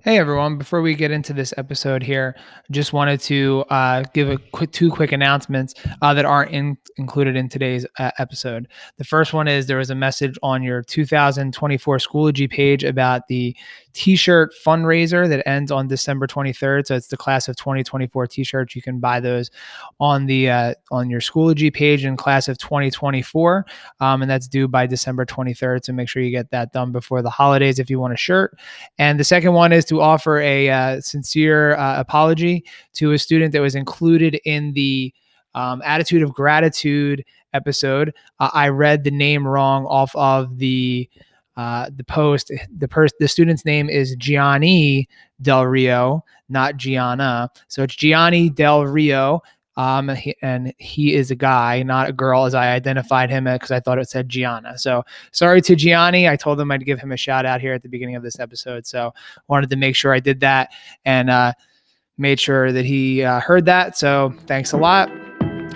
Hey everyone, before we get into this episode here, just wanted to give two quick announcements that aren't included in today's episode. The first one is there was a message on your 2024 Schoology page about the t-shirt fundraiser that ends on December 23rd. So it's the class of 2024 t-shirts. You can buy those on the on your Schoology page in class of 2024, and that's due by December 23rd. So make sure you get that done before the holidays if you want a shirt. And the second one is to offer a sincere apology to a student that was included in the Attitude of Gratitude episode. I read the name wrong off of the post. The student's name is Gianni Del Rio, not Gianna. So it's Gianni Del Rio. And he is a guy, not a girl, as I identified him because I thought it said Gianna. So sorry to Gianni. I told him I'd give him a shout out here at the beginning of this episode. So wanted to make sure I did that and made sure that he heard that. So thanks a lot.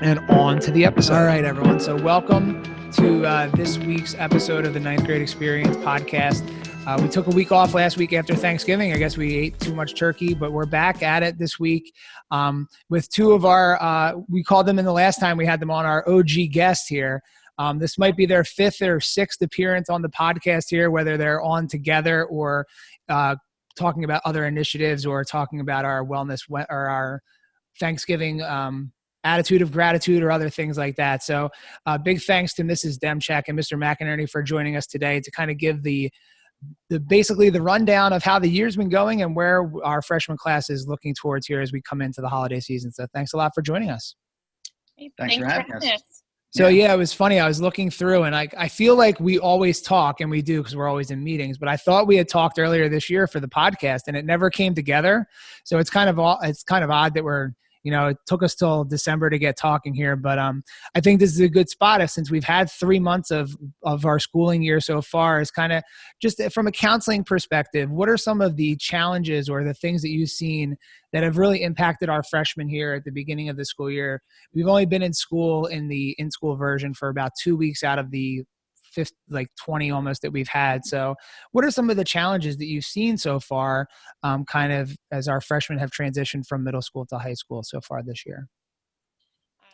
And on to the episode. All right, everyone. So welcome to this week's episode of the Ninth Grade Experience podcast. We took a week off last week after Thanksgiving. I guess we ate too much turkey, but we're back at it this week with two of our, we called them in the last time we had them on, our OG guests here. This might be their fifth or sixth appearance on the podcast here, whether they're on together or talking about other initiatives or talking about our wellness or our Thanksgiving attitude of gratitude or other things like that. So big thanks to Mrs. Demchak and Mr. McInerney for joining us today to kind of give basically the rundown of how the year's been going and where our freshman class is looking towards here as we come into the holiday season. So thanks a lot for joining us. Thanks for having us. So yeah, it was funny. I was looking through and I feel like we always talk, and we do because we're always in meetings, but I thought we had talked earlier this year for the podcast and it never came together. So it's kind of odd that it took us till December to get talking here, but I think this is a good spot since we've had 3 months of our schooling year so far. Is kind of just from a counseling perspective, what are some of the challenges or the things that you've seen that have really impacted our freshmen here at the beginning of the school year? We've only been in school in the in-school version for about 2 weeks out of the 20 almost that we've had. So what are some of the challenges that you've seen so far kind of as our freshmen have transitioned from middle school to high school so far this year?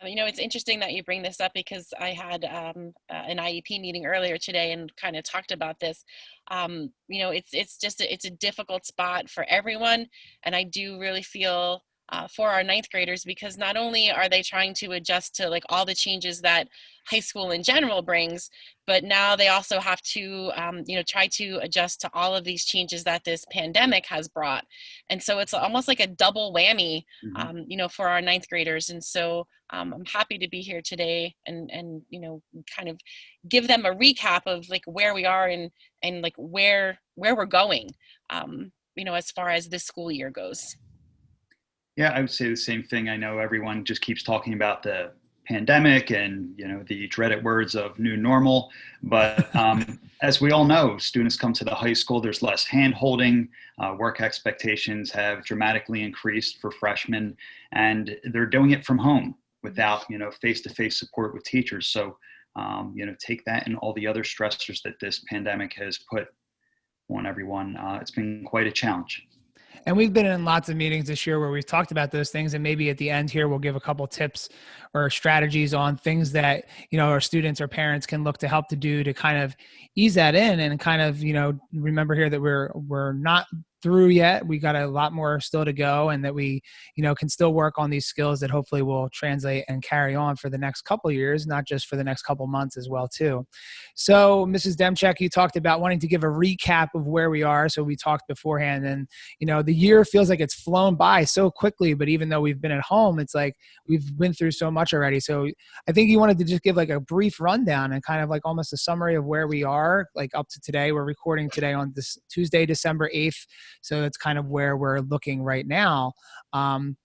It's interesting that you bring this up because I had an IEP meeting earlier today and kind of talked about this. It's a difficult spot for everyone. And I do really feel for our ninth graders, because not only are they trying to adjust to like all the changes that high school in general brings, but now they also have to, try to adjust to all of these changes that this pandemic has brought. And so it's almost like a double whammy, for our ninth graders. And so I'm happy to be here today and kind of give them a recap of like where we are and like where we're going, as far as this school year goes. Yeah, I would say the same thing. I know everyone just keeps talking about the pandemic and, the dreaded words of new normal. But as we all know, students come to the high school, there's less hand holding, work expectations have dramatically increased for freshmen, and they're doing it from home without, face-to-face support with teachers. So, take that and all the other stressors that this pandemic has put on everyone. It's been quite a challenge. And we've been in lots of meetings this year where we've talked about those things. And maybe at the end here, we'll give a couple tips or strategies on things that, our students or parents can look to help to do to kind of ease that in and kind of, remember here that we're not through yet. We got a lot more still to go, and that we, can still work on these skills that hopefully will translate and carry on for the next couple of years, not just for the next couple months as well too. So Mrs. Demchak, you talked about wanting to give a recap of where we are. So we talked beforehand, and, the year feels like it's flown by so quickly, but even though we've been at home, it's like we've been through so much already. So I think you wanted to just give like a brief rundown and kind of like almost a summary of where we are like up to today. We're recording today on this Tuesday, December 8th. So that's kind of where we're looking right now,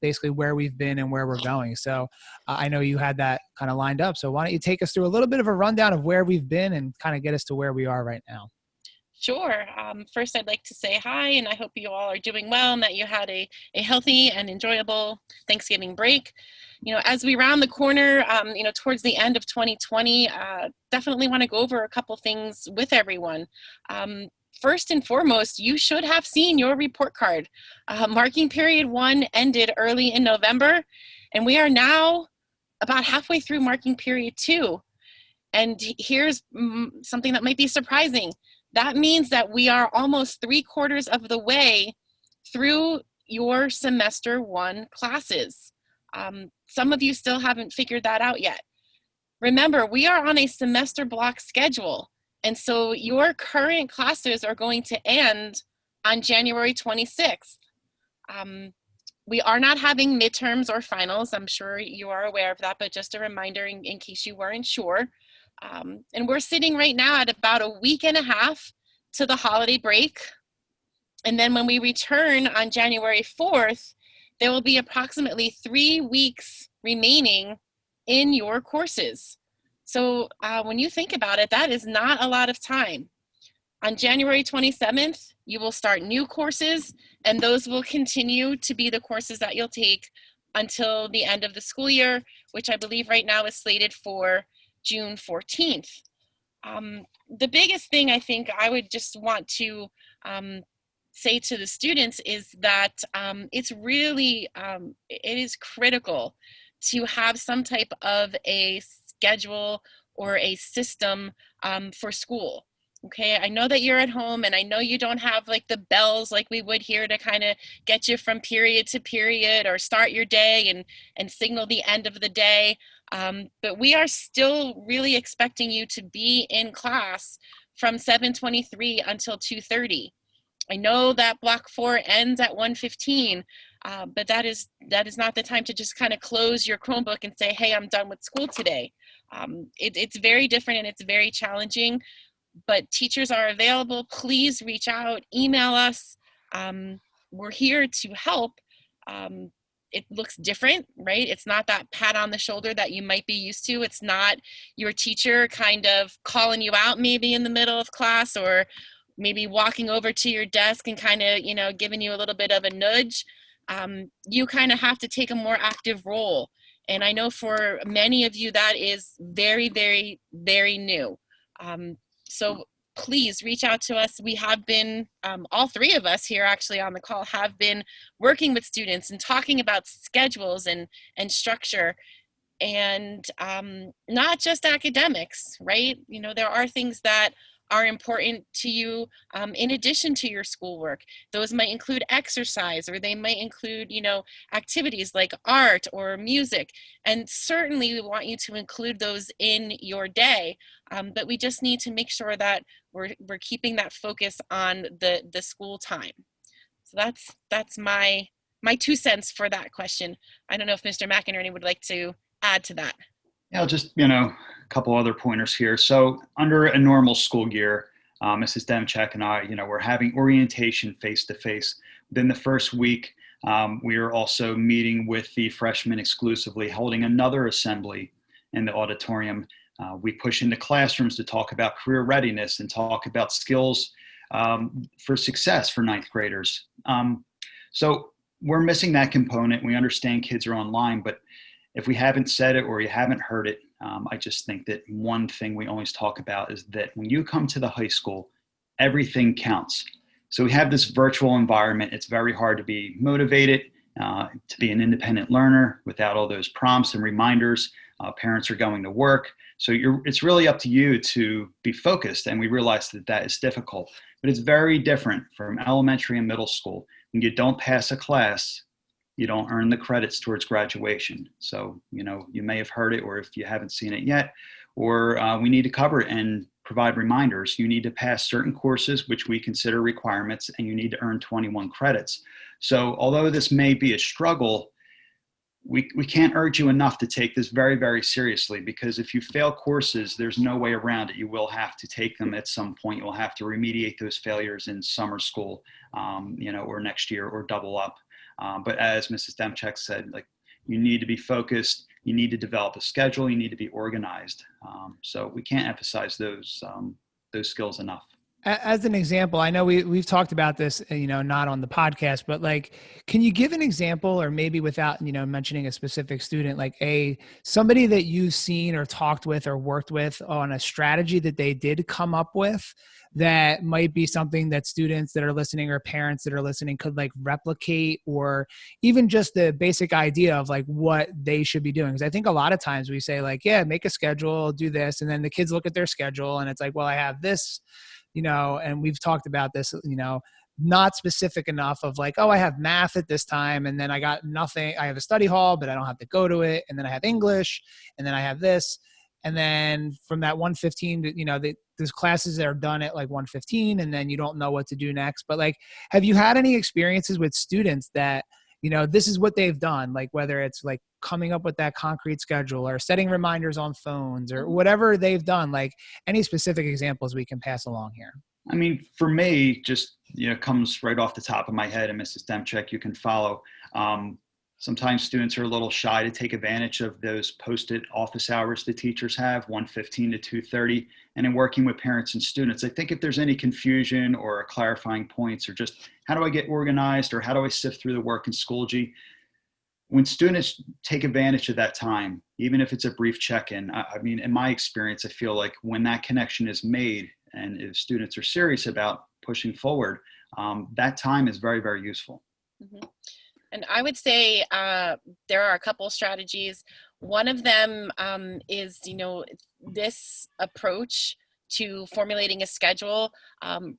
basically where we've been and where we're going. So I know you had that kind of lined up. So why don't you take us through a little bit of a rundown of where we've been and kind of get us to where we are right now? Sure. First, I'd like to say hi, and I hope you all are doing well and that you had a healthy and enjoyable Thanksgiving break. As we round the corner, towards the end of 2020, definitely want to go over a couple things with everyone. first and foremost, you should have seen your report card. Marking period 1 ended early in November, and we are now about halfway through marking period 2. And here's something that might be surprising. That means that we are almost 3/4 of the way through your semester 1 classes. Some of you still haven't figured that out yet. Remember, we are on a semester block schedule. And so your current classes are going to end on January 26th. We are not having midterms or finals. I'm sure you are aware of that, but just a reminder in case you weren't sure. And we're sitting right now at about a week and a half to the holiday break. And then when we return on January 4th, there will be approximately 3 weeks remaining in your courses. So when you think about it, that is not a lot of time. On January 27th, you will start new courses, and those will continue to be the courses that you'll take until the end of the school year, which I believe right now is slated for June 14th. The biggest thing I think I would just want to say to the students is that it's really, it is critical to have some type of a schedule or a system for school. Okay, I know that you're at home, and I know you don't have like the bells like we would here to kind of get you from period to period or start your day and signal the end of the day. But we are still really expecting you to be in class from 7:23 until 2:30. I know that block 4 ends at 1:15, but that is not the time to just kind of close your Chromebook and say, hey, I'm done with school today. It's very different and it's very challenging, but teachers are available. Please reach out, email us. We're here to help. It looks different, right? It's not that pat on the shoulder that you might be used to. It's not your teacher kind of calling you out maybe in the middle of class, or maybe walking over to your desk and kind of, giving you a little bit of a nudge. You kind of have to take a more active role. And I know for many of you that is very, very, very new. So please reach out to us. We have been, all 3 of us here actually on the call have been working with students and talking about schedules and structure, and not just academics, right? There are things that are important to you in addition to your schoolwork. Those might include exercise, or they might include, activities like art or music. And certainly we want you to include those in your day. But we just need to make sure that we're keeping that focus on the school time. So that's my 2 cents for that question. I don't know if Mr. McInerney would like to add to that. Yeah, just, a couple other pointers here. So under a normal school year, Mrs. Demchak and I, we're having orientation face-to-face. Within the first week, we are also meeting with the freshmen exclusively, holding another assembly in the auditorium. We push into classrooms to talk about career readiness and talk about skills for success for 9th graders. So we're missing that component. We understand kids are online, but if we haven't said it or you haven't heard it, I just think that one thing we always talk about is that when you come to the high school, everything counts. So we have this virtual environment. It's very hard to be motivated, to be an independent learner without all those prompts and reminders. Parents are going to work. So it's really up to you to be focused. And we realize that is difficult, but it's very different from elementary and middle school. When you don't pass a class, you don't earn the credits towards graduation. So, you may have heard it, or if you haven't seen it yet, or we need to cover it and provide reminders. You need to pass certain courses, which we consider requirements, and you need to earn 21 credits. So although this may be a struggle, we can't urge you enough to take this very, very seriously, because if you fail courses, there's no way around it. You will have to take them at some point. You'll have to remediate those failures in summer school, or next year, or double up. But as Mrs. Demchak said, you need to be focused, you need to develop a schedule, you need to be organized. So we can't emphasize those skills enough. As an example, I know we've talked about this, not on the podcast, but like, can you give an example, or maybe without, mentioning a specific student, like somebody that you've seen or talked with or worked with on a strategy that they did come up with that might be something that students that are listening or parents that are listening could like replicate, or even just the basic idea of like what they should be doing? Because I think a lot of times we say like, yeah, make a schedule, do this. And then the kids look at their schedule and it's like, well, I have this, and we've talked about this, not specific enough of like, oh, I have math at this time, and then I got nothing. I have a study hall, but I don't have to go to it. And then I have English, and then I have this. And then from that 1:15 to, there's classes that are done at like 1:15, and then you don't know what to do next. But like, have you had any experiences with students that, this is what they've done, like whether it's like coming up with that concrete schedule or setting reminders on phones or whatever they've done, like any specific examples we can pass along here? I mean, for me, just, comes right off the top of my head, and Mrs. Demchak, you can follow. Sometimes students are a little shy to take advantage of those posted office hours the teachers have, 1:15 to 2:30. And in working with parents and students, I think if there's any confusion or clarifying points, or just how do I get organized, or how do I sift through the work in Schoology, when students take advantage of that time, even if it's a brief check-in, I mean, in my experience, I feel like when that connection is made and if students are serious about pushing forward, that time is very, very useful. Mm-hmm. And I would say there are a couple strategies. One of them is, this approach to formulating a schedule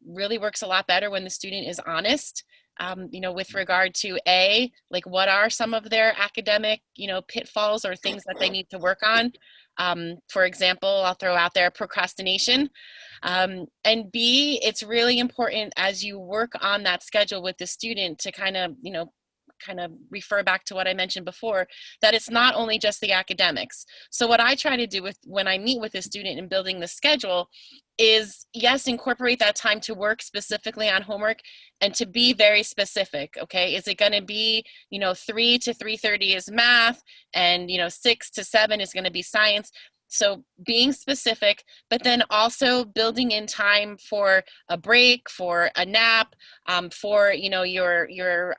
really works a lot better when the student is honest, with regard to like what are some of their academic, pitfalls or things that they need to work on. For example, I'll throw out there procrastination. And B, it's really important as you work on that schedule with the student to kind of refer back to what I mentioned before, that it's not only just the academics. So what I try to do when I meet with a student in building the schedule is, yes, incorporate that time to work specifically on homework and to be very specific. Okay. Is it going to be, 3 to 3:30 is math, and, 6 to 7 is going to be science. So being specific, but then also building in time for a break, for a nap, for, your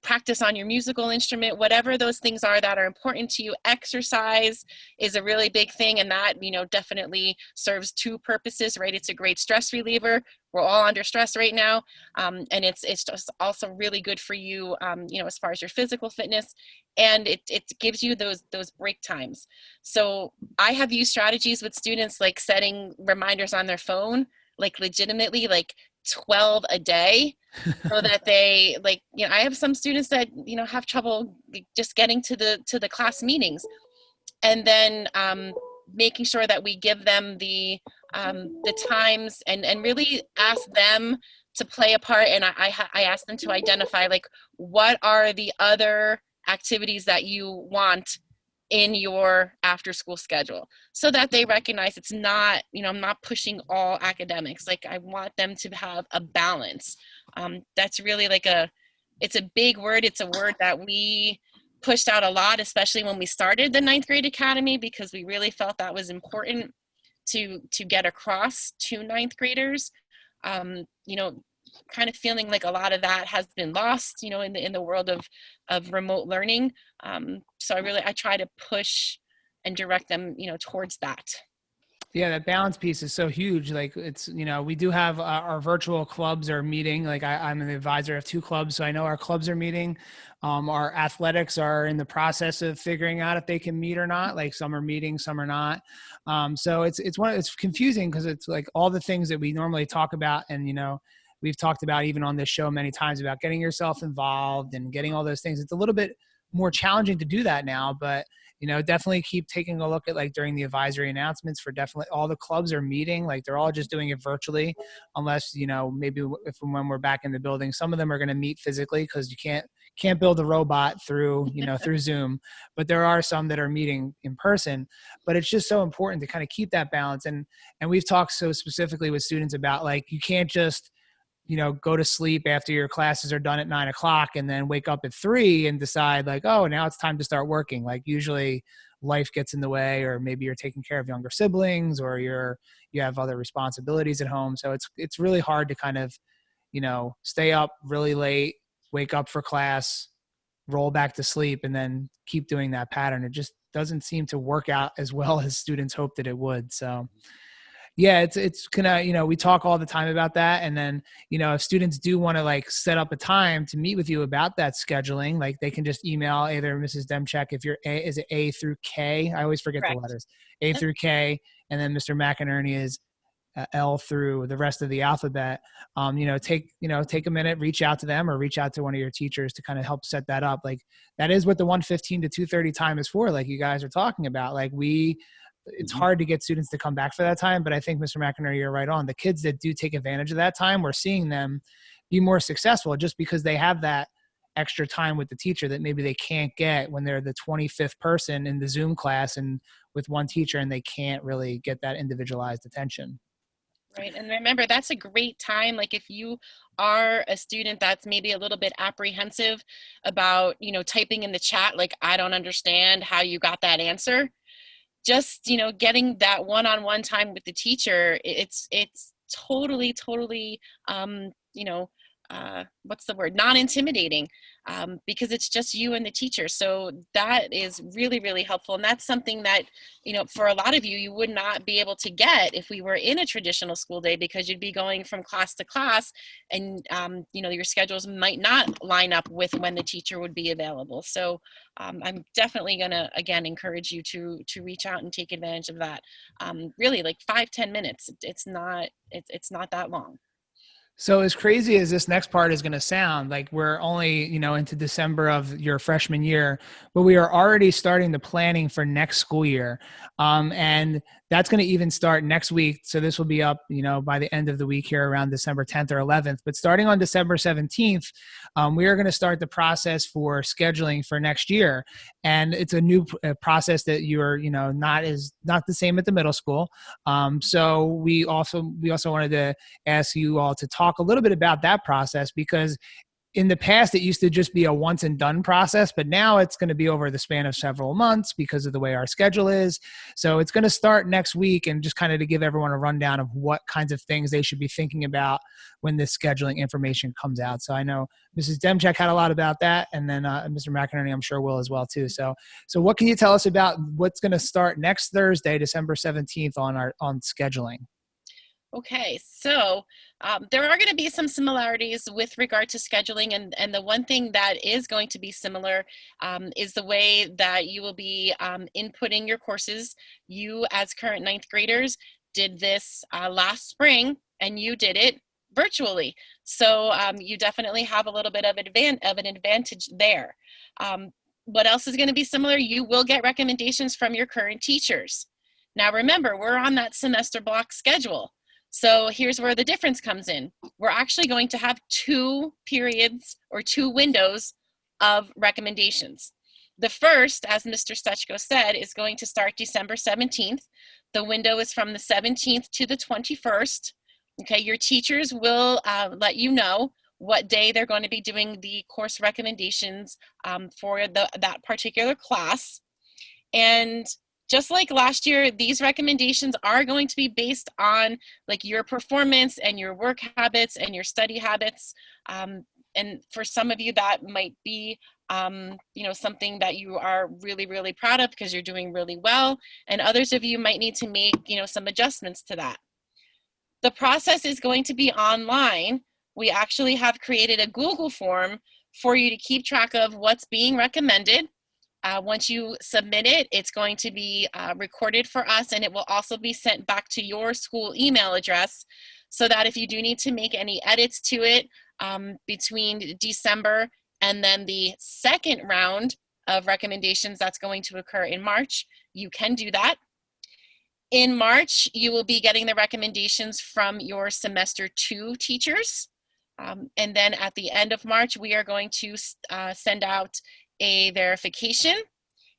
practice on your musical instrument, whatever those things are that are important to you. Exercise is a really big thing, and that, definitely serves two purposes, right? It's a great stress reliever. We're all under stress right now. And it's just also really good for you, as far as your physical fitness, and it gives you those break times. So I have used strategies with students like setting reminders on their phone, like legitimately like 12 a day, so that they I have some students that, have trouble just getting to the class meetings, and then making sure that we give them the times and really ask them to play a part. And I ask them to identify like, what are the other activities that you want in your after school schedule, so that they recognize it's not, I'm not pushing all academics. Like, I want them to have a balance. That's really it's a big word. It's a word that we pushed out a lot, especially when we started the ninth grade academy, because we really felt that was important to get across to ninth graders. Kind of feeling like a lot of that has been lost, in the world of remote learning. So I try to push and direct them, towards that. Yeah, that balance piece is so huge. Like, it's, we do have our virtual clubs are meeting. Like, I'm an advisor of 2 clubs, so I know our clubs are meeting. Our athletics are in the process of figuring out if they can meet or not. Like, some are meeting, some are not. So it's confusing, because it's like all the things that we normally talk about, and we've talked about even on this show many times about getting yourself involved and getting all those things. It's a little bit more challenging to do that now, but definitely keep taking a look at, like, during the advisory announcements, for definitely all the clubs are meeting. Like, they're all just doing it virtually, unless, maybe if and when we're back in the building, some of them are going to meet physically, because you can't build a robot through, through Zoom, but there are some that are meeting in person. But it's just so important to kind of keep that balance. And we've talked so specifically with students about, like, you can't just, go to sleep after your classes are done at 9 o'clock and then wake up at 3 and decide like, oh, now it's time to start working. Like, usually life gets in the way, or maybe you're taking care of younger siblings, or you have other responsibilities at home. So it's really hard to kind of, stay up really late, wake up for class, roll back to sleep, and then keep doing that pattern. It just doesn't seem to work out as well as students hoped that it would. So yeah, it's gonna, we talk all the time about that. And then, if students do want to like set up a time to meet with you about that scheduling, like they can just email either Mrs. Demchak, if you're is it A through K? I always forget the Correct. letters. A through K, and then Mr. McInerney is L through the rest of the alphabet. Take a minute, reach out to them, or reach out to one of your teachers to kind of help set that up. Like that is what the 1:15 to 2:30 time is for. Like you guys are talking about, like it's hard to get students to come back for that time. But I think Mr. McInerney, you're right on. The kids that do take advantage of that time, we're seeing them be more successful just because they have that extra time with the teacher that maybe they can't get when they're the 25th person in the Zoom class and with one teacher, and they can't really get that individualized attention. Right. And remember, that's a great time. Like if you are a student that's maybe a little bit apprehensive about, typing in the chat, like, I don't understand how you got that answer. Just, getting that one-on-one time with the teacher, it's totally, what's the word? Non-intimidating, because it's just you and the teacher. So that is really, really helpful. And that's something that, for a lot of you would not be able to get if we were in a traditional school day, because you'd be going from class to class and, your schedules might not line up with when the teacher would be available. So I'm definitely going to, again, encourage you to reach out and take advantage of that. Really like 5-10 minutes. It's not that long. So as crazy as this next part is going to sound, like we're only, into December of your freshman year, but we are already starting the planning for next school year. And that's going to even start next week. So this will be up, by the end of the week here around December 10th or 11th. But starting on December 17th, we are going to start the process for scheduling for next year. And it's a new process that you're, not the same at the middle school. So we also wanted to ask you all to talk a little bit about that process, because in the past, it used to just be a once and done process, but now it's going to be over the span of several months because of the way our schedule is. So it's going to start next week, and just kind of to give everyone a rundown of what kinds of things they should be thinking about when this scheduling information comes out. So I know Mrs. Demchak had a lot about that, and then Mr. McInerney, I'm sure, will as well too. So what can you tell us about what's going to start next Thursday, December 17th on scheduling? Okay, so there are going to be some similarities with regard to scheduling, and the one thing that is going to be similar is the way that you will be inputting your courses. You, as current ninth graders, did this last spring, and you did it virtually. So you definitely have a little bit of an advantage there. What else is going to be similar? You will get recommendations from your current teachers. Now remember, we're on that semester block schedule. So here's where the difference comes in. We're actually going to have 2 periods or 2 windows of recommendations. The first, as Mr. Stuchko said, is going to start December 17th. The window is from the 17th to the 21st. Okay, your teachers will let you know what day they're going to be doing the course recommendations for that particular class. And just like last year, these recommendations are going to be based on like your performance and your work habits and your study habits. And for some of you, that might be something that you are really, really proud of because you're doing really well. And others of you might need to make, some adjustments to that. The process is going to be online. We actually have created a Google form for you to keep track of what's being recommended. Once you submit it, it's going to be recorded for us, and it will also be sent back to your school email address, so that if you do need to make any edits to it between December and then the second round of recommendations that's going to occur in March, you can do that. In March, you will be getting the recommendations from your semester 2 teachers. And then at the end of March, we are going to send out a verification,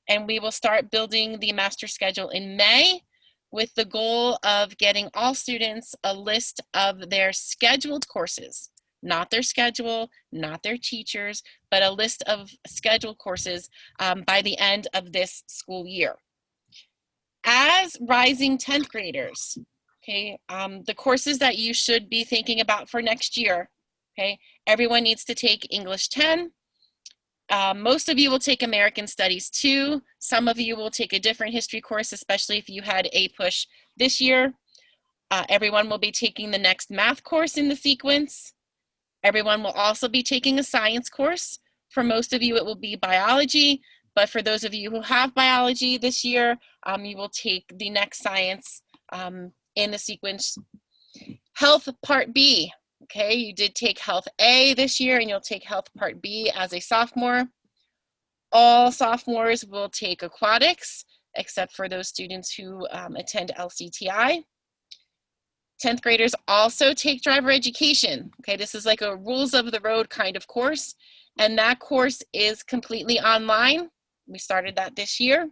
and we will start building the master schedule in May, with the goal of getting all students a list of their scheduled courses, not their schedule, not their teachers, but a list of scheduled courses by the end of this school year. as rising 10th graders, okay, the courses that you should be thinking about for next year, okay, everyone needs to take English 10. Most of you will take American Studies 2. Some of you will take a different history course, especially if you had APUSH this year. Everyone will be taking the next math course in the sequence. Everyone will also be taking a science course. For most of you, it will be biology, but for those of you who have biology this year, you will take the next science in the sequence. Health Part B, okay, you did take Health A this year, and you'll take Health Part B as a sophomore. All sophomores will take aquatics, except for those students who attend LCTI. 10th graders also take driver education. Okay, this is like a rules of the road kind of course, and that course is completely online. We started that this year.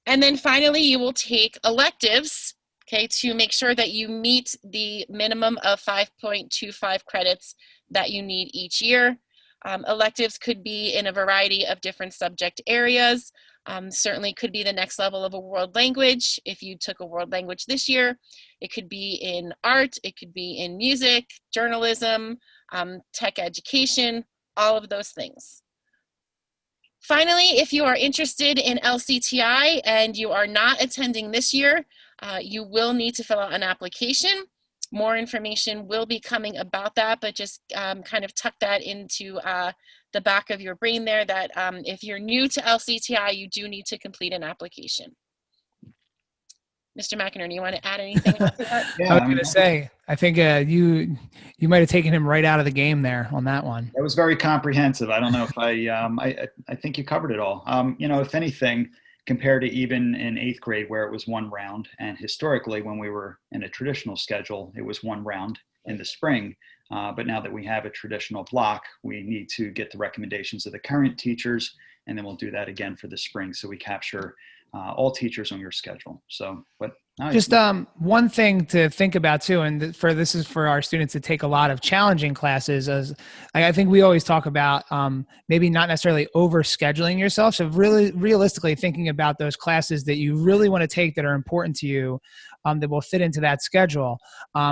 And then finally, you will take electives, okay, to make sure that you meet the minimum of 5.25 credits that you need each year. Electives could be in a variety of different subject areas. Certainly could be the next level of a world language if you took a world language this year. It could be in art, it could be in music, journalism, tech education, all of those things. Finally, if you are interested in LCTI and you are not attending this year, you will need to fill out an application. More information will be coming about that, but just kind of tuck that into the back of your brain there that if you're new to LCTI, you do need to complete an application. Mr. McInerney, you want to add anything else to that? I was going to say, I think you might have taken him right out of the game there on that one. That was very comprehensive. I don't know if I think you covered it all. If anything, compared to even in 8th grade where it was one round, and historically when we were in a traditional schedule, it was one round in the spring. But now that we have a traditional block, we need to get the recommendations of the current teachers, and then we'll do that again for the spring. So we capture all teachers on your schedule. So, but just one thing to think about too, and this is for our students to take a lot of challenging classes. As I think we always talk about, maybe not necessarily over scheduling yourself. So really, realistically thinking about those classes that you really want to take that are important to you, that will fit into that schedule.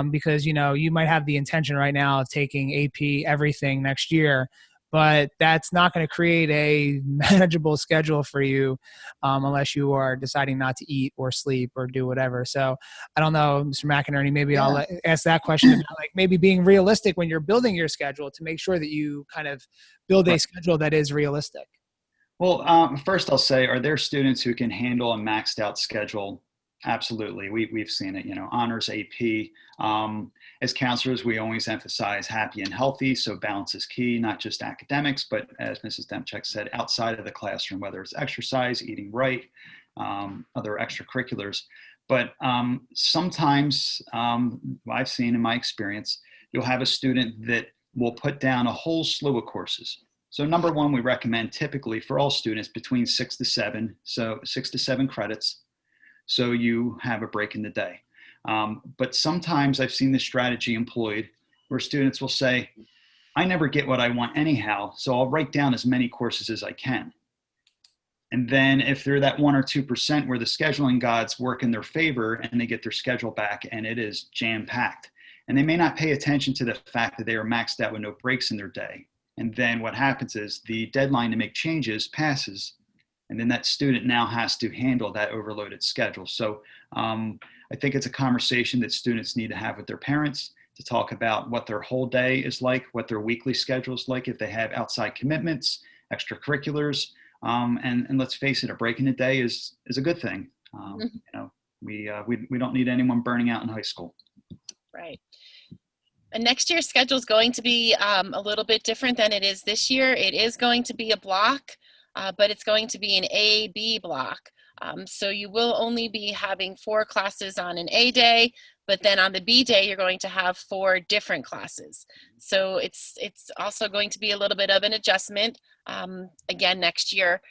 Because you might have the intention right now of taking AP everything next year, but that's not going to create a manageable schedule for you unless you are deciding not to eat or sleep or do whatever. So I don't know, Mr. McInerney, maybe I'll ask that question about like maybe being realistic when you're building your schedule to make sure that you kind of build a schedule that is realistic. Well, first I'll say, are there students who can handle a maxed out schedule? Absolutely. We've seen it, honors AP. As counselors, we always emphasize happy and healthy. So balance is key, not just academics, but as Mrs. Demchak said, outside of the classroom, whether it's exercise, eating right, other extracurriculars. But sometimes I've seen in my experience, you'll have a student that will put down a whole slew of courses. So number one, we recommend typically for all students between 6 to 7, so 6 to 7 credits. So you have a break in the day. But sometimes I've seen this strategy employed where students will say, I never get what I want anyhow, so I'll write down as many courses as I can. And then if they're that 1 or 2% where the scheduling gods work in their favor and they get their schedule back and it is jam-packed, and they may not pay attention to the fact that they are maxed out with no breaks in their day. And then what happens is the deadline to make changes passes, and then that student now has to handle that overloaded schedule. So I think it's a conversation that students need to have with their parents to talk about what their whole day is like, what their weekly schedule is like, if they have outside commitments, extracurriculars, and let's face it, a break in the day is a good thing. We don't need anyone burning out in high school. Right. And next year's schedule is going to be a little bit different than it is this year. It is going to be a block, but it's going to be an A-B block. So you will only be having 4 classes on an A day, but then on the B day, you're going to have 4 different classes. So it's also going to be a little bit of an adjustment again next year,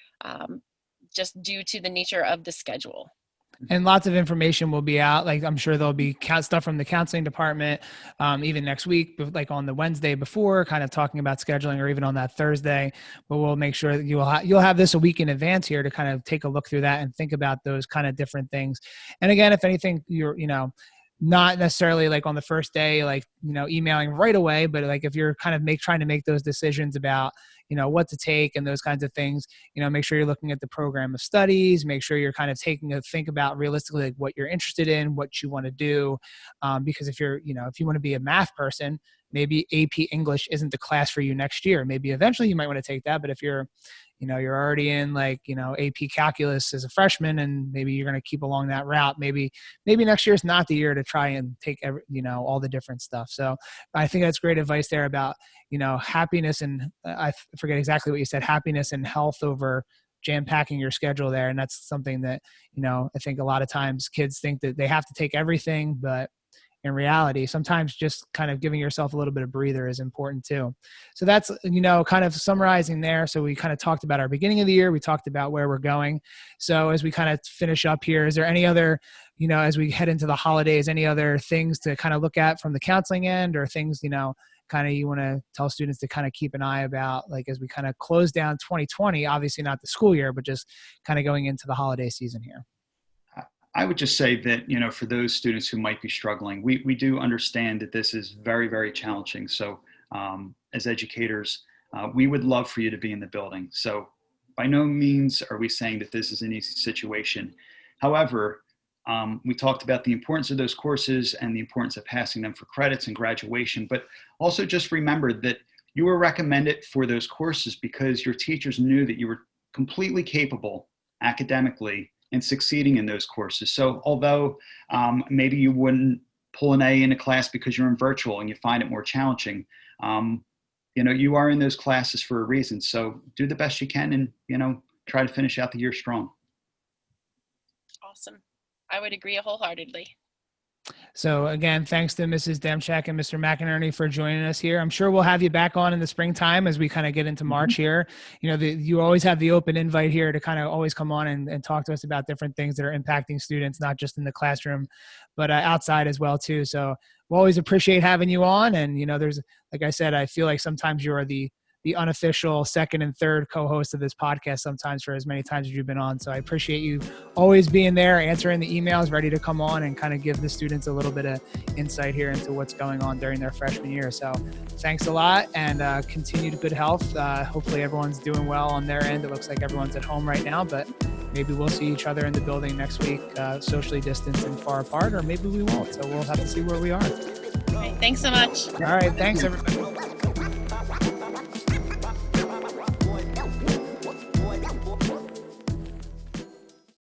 just due to the nature of the schedule. And lots of information will be out. Like I'm sure there'll be stuff from the counseling department, even next week, like on the Wednesday before, kind of talking about scheduling, or even on that Thursday. But we'll make sure that you'll have this a week in advance here to kind of take a look through that and think about those kind of different things. And again, if anything, you're not necessarily like on the first day, like emailing right away, but like if you're kind of trying to make those decisions about what to take and those kinds of things, make sure you're looking at the program of studies, make sure you're kind of taking a think about realistically like what you're interested in, what you want to do. Because if you're, if you want to be a math person, maybe AP English isn't the class for you next year. Maybe eventually you might want to take that, but if you're already in like, AP calculus as a freshman and maybe you're going to keep along that route, maybe next year is not the year to try and take all the different stuff. So I think that's great advice there about, happiness, and I forget exactly what you said, happiness and health over jam packing your schedule there. And that's something that, I think a lot of times kids think that they have to take everything, but in reality, sometimes just kind of giving yourself a little bit of breather is important too. So that's, kind of summarizing there. So we kind of talked about our beginning of the year. We talked about where we're going. So as we kind of finish up here, is there any other, as we head into the holidays, any other things to kind of look at from the counseling end, or things, kind of you want to tell students to kind of keep an eye about, like as we kind of close down 2020, obviously not the school year, but just kind of going into the holiday season here? I would just say that, for those students who might be struggling, we do understand that this is very, very challenging. So as educators, we would love for you to be in the building. So by no means are we saying that this is an easy situation. However, we talked about the importance of those courses and the importance of passing them for credits and graduation, but also just remember that you were recommended for those courses because your teachers knew that you were completely capable academically and succeeding in those courses. So although maybe you wouldn't pull an A in a class because you're in virtual and you find it more challenging, you are in those classes for a reason. So do the best you can and, try to finish out the year strong. Awesome. I would agree wholeheartedly. So again, thanks to Mrs. Demchak and Mr. McInerney for joining us here. I'm sure we'll have you back on in the springtime as we kind of get into March here. You always have the open invite here to kind of always come on and talk to us about different things that are impacting students, not just in the classroom, but outside as well too. So we'll always appreciate having you on. And, there's, like I said, I feel like sometimes you are the unofficial second and third co-host of this podcast sometimes for as many times as you've been on. So I appreciate you always being there, answering the emails, ready to come on and kind of give the students a little bit of insight here into what's going on during their freshman year. So thanks a lot, and continued good health. Hopefully everyone's doing well on their end. It looks like everyone's at home right now, but maybe we'll see each other in the building next week, socially distanced and far apart, or maybe we won't. So we'll have to see where we are. All right, thanks so much. All right. Thanks, everybody.